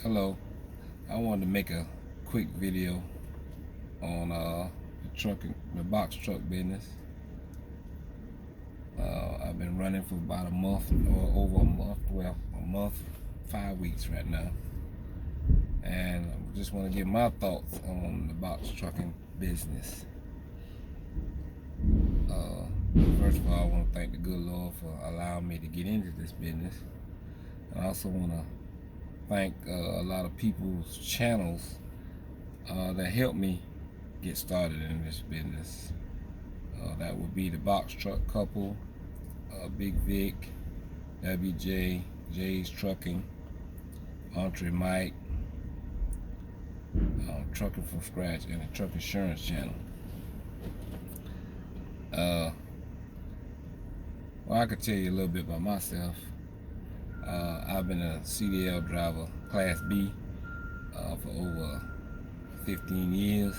Hello, I wanted to make a quick video on the box truck business. I've been running for about a month or over a month, well, a month, 5 weeks right now. And I just want to give my thoughts on the box trucking business. First of all, I want to thank the good Lord for allowing me to get into this business. I also want to thank a lot of people's channels that helped me get started in this business. That would be the Box Truck Couple, Big Vic, WJ, Jay's Trucking, Entre Mike, Trucking from Scratch, and the Truck Insurance Channel. Well, I could tell you a little bit about myself. I've been a CDL driver, Class B, for over 15 years,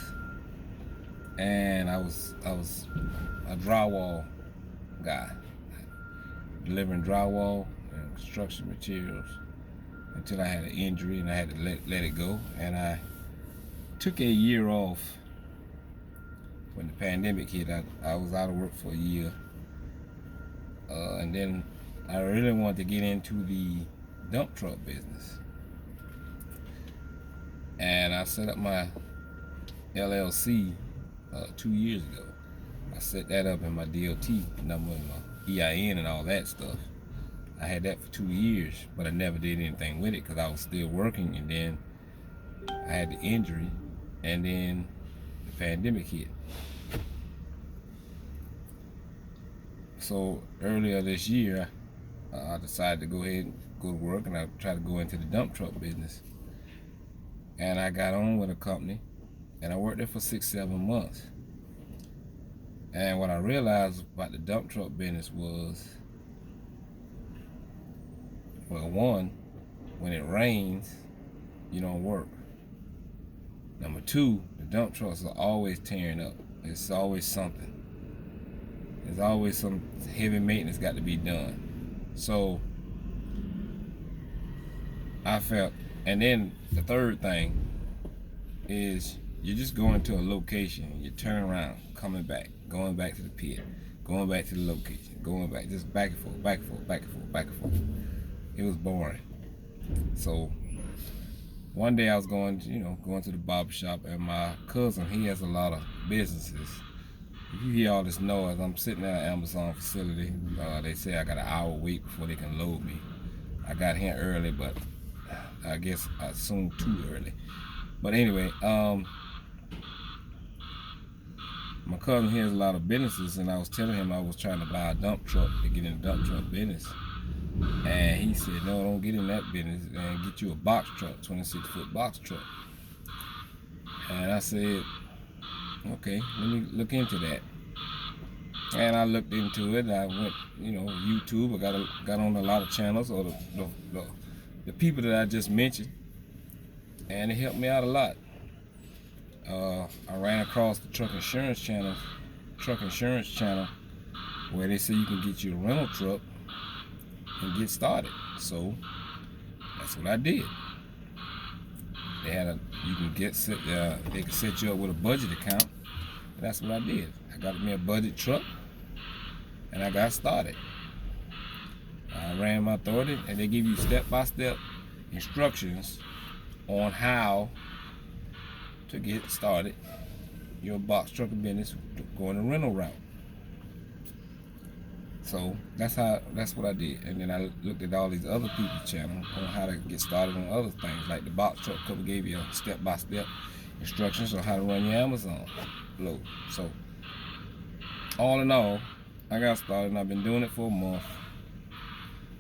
and I was a drywall guy, delivering drywall and construction materials until I had an injury and I had to let it go. And I took a year off when the pandemic hit. I was out of work for a year, and then I really wanted to get into the dump truck business, and I set up my LLC 2 years ago. I set that up in my DOT number and my EIN and all that stuff. I had that for 2 years, but I never did anything with it because I was still working, and then I had the injury, and then the pandemic hit. So earlier this year, I decided to go ahead and go to work, and I tried to go into the dump truck business. And I got on with a company, and I worked there for 6-7 months. And what I realized about the dump truck business was, well, one, when it rains, you don't work. Number two, the dump trucks are always tearing up. It's always something. There's always some heavy maintenance got to be done. So I felt, and then the third thing is you're just going to a location, you turn around, coming back, going back to the pit, going back to the location, going back, just back and forth, back and forth, back and forth, back and forth. It was boring. So one day I was going to the barber shop, and my cousin, he has a lot of businesses. If you hear all this noise, I'm sitting at an Amazon facility. They say I got an hour wait before they can load me. I got here early, but I guess I assumed too early. But anyway, my cousin has a lot of businesses, and I was telling him I was trying to buy a dump truck to get in the dump truck business. And he said, no, don't get in that business, and get you a box truck, 26-foot box truck. And I said, okay, let me look into that. And I looked into it. I went, YouTube. I got on a lot of channels, or the people that I just mentioned, and it helped me out a lot. I ran across the truck insurance channel, where they say you can get you a rental truck and get started. So that's what I did. They had they could set you up with a budget account. And that's what I did. I got me a budget truck, and I got started. I ran my authority, and they give you step-by-step instructions on how to get started your box trucking business going the rental route. So that's what I did. And then I looked at all these other people's channels on how to get started on other things, like the Box Truck Couple gave you a step-by-step instructions on how to run your Amazon load. So all in all, I got started, and I've been doing it for a month.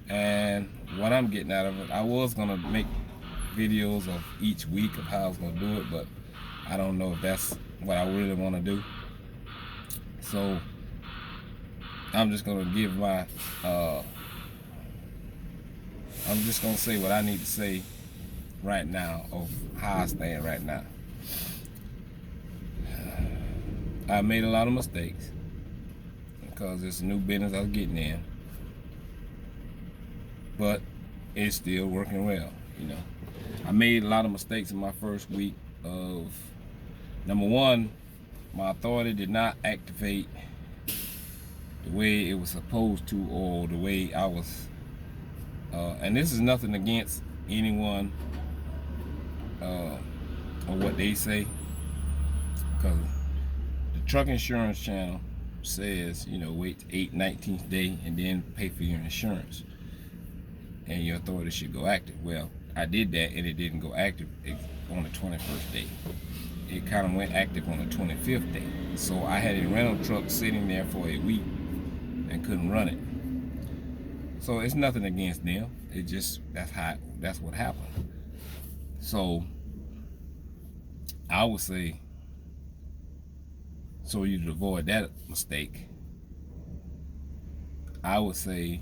And what I'm getting out of it, I was gonna make videos of each week of how I was gonna do it, but I don't know if that's what I really want to do. So I'm just gonna give my I'm just gonna say what I need to say right now of how I stand right now. I made a lot of mistakes because it's a new business I was getting in, but it's still working well. I made a lot of mistakes in my first week of, number one, my authority did not activate the way it was supposed to, or the way I was, and this is nothing against anyone or what they say, because the truck insurance channel says, you know, wait 19th day and then pay for your insurance and your authority should go active. Well, I did that and it didn't go active on the 21st day. It kind of went active on the 25th day. So I had a rental truck sitting there for a week and couldn't run it. So it's nothing against them. It just, that's what happened. So I would say, so you'd avoid that mistake, I would say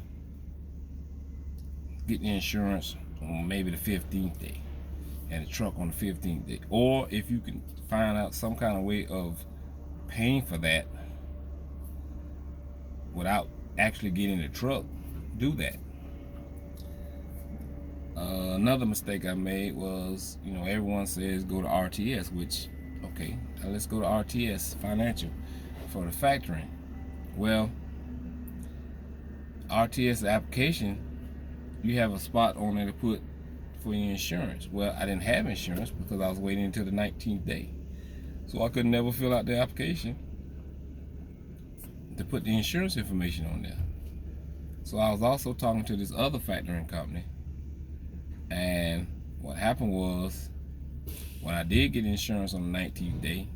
get the insurance on maybe the 15th day and the truck on the 15th day. Or if you can find out some kind of way of paying for that without actually getting the truck, do that. Another mistake I made was, you know, everyone says go to RTS, which, okay, now let's go to RTS Financial for the factoring. Well, RTS application, you have a spot on there to put for your insurance. Well, I didn't have insurance because I was waiting until the 19th day. So I could never fill out the application to put the insurance information on there. So I was also talking to this other factoring company, and what happened was, when I did get insurance on the 19th day,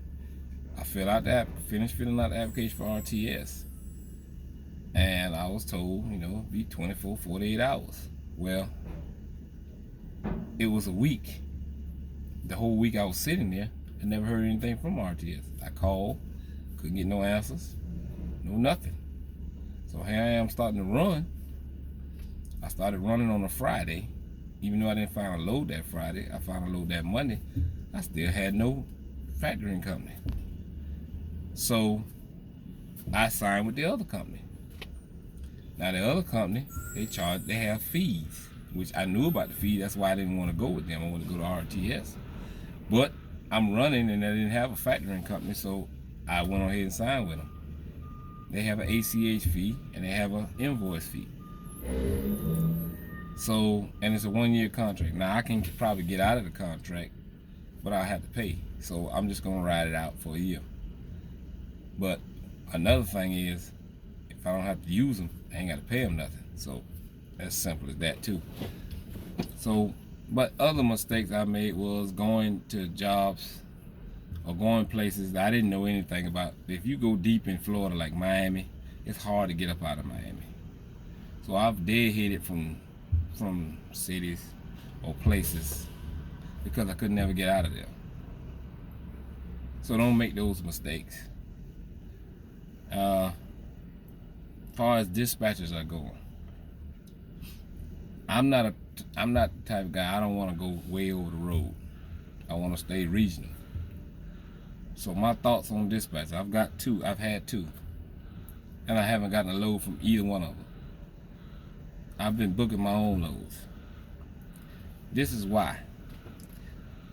I finished filling out the application for RTS, and I was told, you know, be 24, 48 hours. Well, it was a week. The whole week I was sitting there, I never heard anything from RTS. I called, couldn't get no answers, no nothing. So here I am starting to run. I started running on a Friday. Even though I didn't find a load that Friday, I found a load that Monday. I still had no factoring company. So I signed with the other company. Now the other company, they have fees, which I knew about the fees. That's why I didn't want to go with them. I wanted to go to RTS. But I'm running and I didn't have a factoring company, so I went ahead and signed with them. They have an ACH fee and they have an invoice fee. So, and it's a 1-year contract. Now I can probably get out of the contract, but I have to pay. So I'm just gonna ride it out for a year. But another thing is, if I don't have to use them, I ain't gotta pay them nothing. So that's simple as that too. So, but other mistakes I made was going to jobs or going places that I didn't know anything about. If you go deep in Florida like Miami, it's hard to get up out of Miami. So I've deadheaded from cities or places because I could never get out of there. So don't make those mistakes. As far as dispatchers are going, I'm not the type of guy, I don't want to go way over the road. I want to stay regional. So my thoughts on dispatch, I've had two, and I haven't gotten a load from either one of them. I've been booking my own loads. This is why.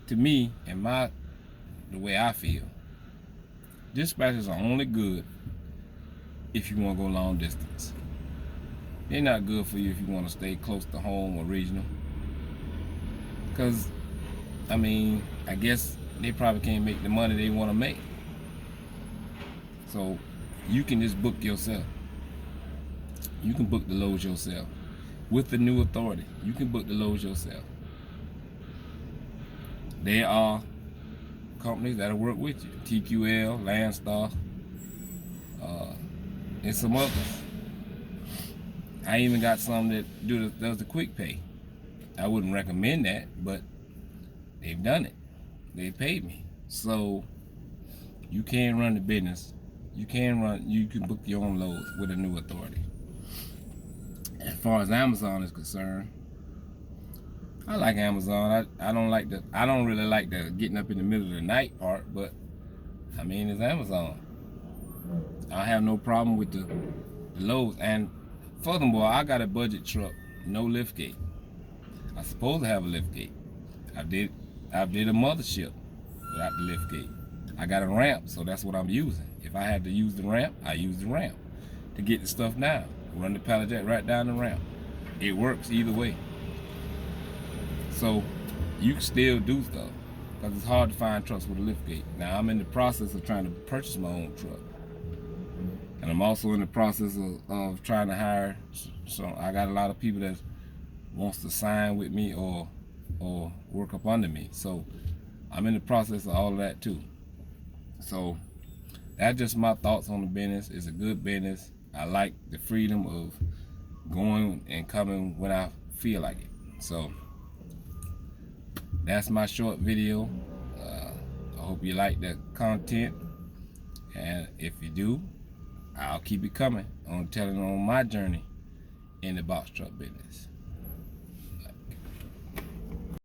To me, the way I feel, dispatchers are only good if you want to go long distance. They're not good for you if you want to stay close to home or regional. Because, I mean, I guess they probably can't make the money they want to make. So you can just book yourself. You can book the loads yourself. With the new authority, you can book the loads yourself. There are companies that'll work with you. TQL, Landstar, and some others. I even got some that does the quick pay. I wouldn't recommend that, but they've done it. They paid me. So you can run the business. You can book your own loads with a new authority. As far as Amazon is concerned, I like Amazon. I don't really like the getting up in the middle of the night part, but I mean, it's Amazon. I have no problem with the loads. And furthermore, I got a budget truck, no lift gate. I'm supposed to have a lift gate. I did a mothership without the lift gate. I got a ramp, so that's what I'm using. If I had to use the ramp, I use the ramp to get the stuff down. Run the pallet jack right down the ramp. It works either way. So you can still do stuff, because it's hard to find trucks with a lift gate. Now I'm in the process of trying to purchase my own truck, and I'm also in the process of trying to hire. So I got a lot of people that wants to sign with me or work up under me. So I'm in the process of all of that too. So that's just my thoughts on the business. It's a good business. I like the freedom of going and coming when I feel like it. So that's my short video. I hope you like the content, and if you do, I'll keep it coming on telling on my journey in the box truck business.